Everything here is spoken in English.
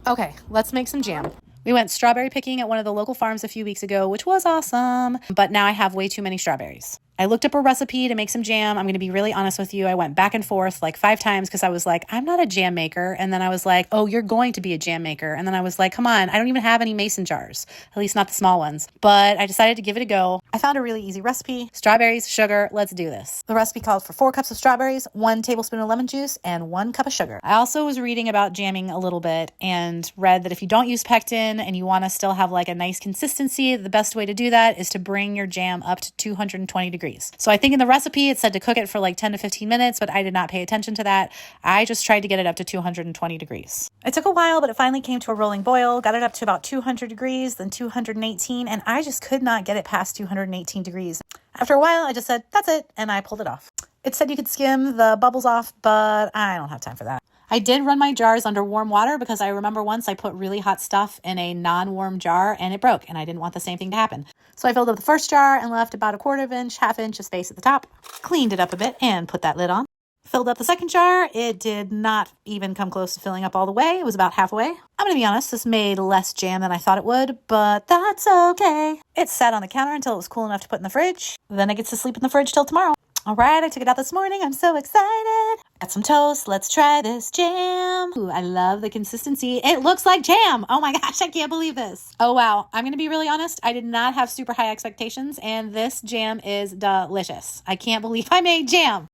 Okay, let's make some jam. We went strawberry picking at one of the local farms a few weeks ago, which was awesome, but now I have way too many strawberries. I looked up a recipe to make some jam. I'm going to be really honest with you. I went back and forth like 5 times because I was like, I'm not a jam maker. And then I was like, oh, you're going to be a jam maker. And then I was like, come on, I don't even have any mason jars, at least not the small ones. But I decided to give it a go. I found a really easy recipe. Strawberries, sugar, let's do this. The recipe called for 4 cups of strawberries, 1 tablespoon of lemon juice, and 1 cup of sugar. I also was reading about jamming a little bit and read that if you don't use pectin and you want to still have like a nice consistency, the best way to do that is to bring your jam up to 220 degrees. So I think in the recipe, it said to cook it for like 10 to 15 minutes, but I did not pay attention to that. I just tried to get it up to 220 degrees. It took a while, but it finally came to a rolling boil, got it up to about 200 degrees, then 218, and I just could not get it past 218 degrees. After a while, I just said, that's it, and I pulled it off. It said you could skim the bubbles off, but I don't have time for that. I did run my jars under warm water because I remember once I put really hot stuff in a non-warm jar and it broke, and I didn't want the same thing to happen. So I filled up the first jar and left about a 1/4 inch, 1/2 inch of space at the top, cleaned it up a bit and put that lid on. Filled up the second jar. It did not even come close to filling up all the way. It was about halfway. I'm going to be honest, this made less jam than I thought it would, but that's okay. It sat on the counter until it was cool enough to put in the fridge. Then it gets to sleep in the fridge till tomorrow. All right, I took it out this morning. I'm so excited. Got some toast. Let's try this jam. Ooh, I love the consistency. It looks like jam. Oh my gosh, I can't believe this. Oh wow, I'm going to be really honest. I did not have super high expectations, and this jam is delicious. I can't believe I made jam.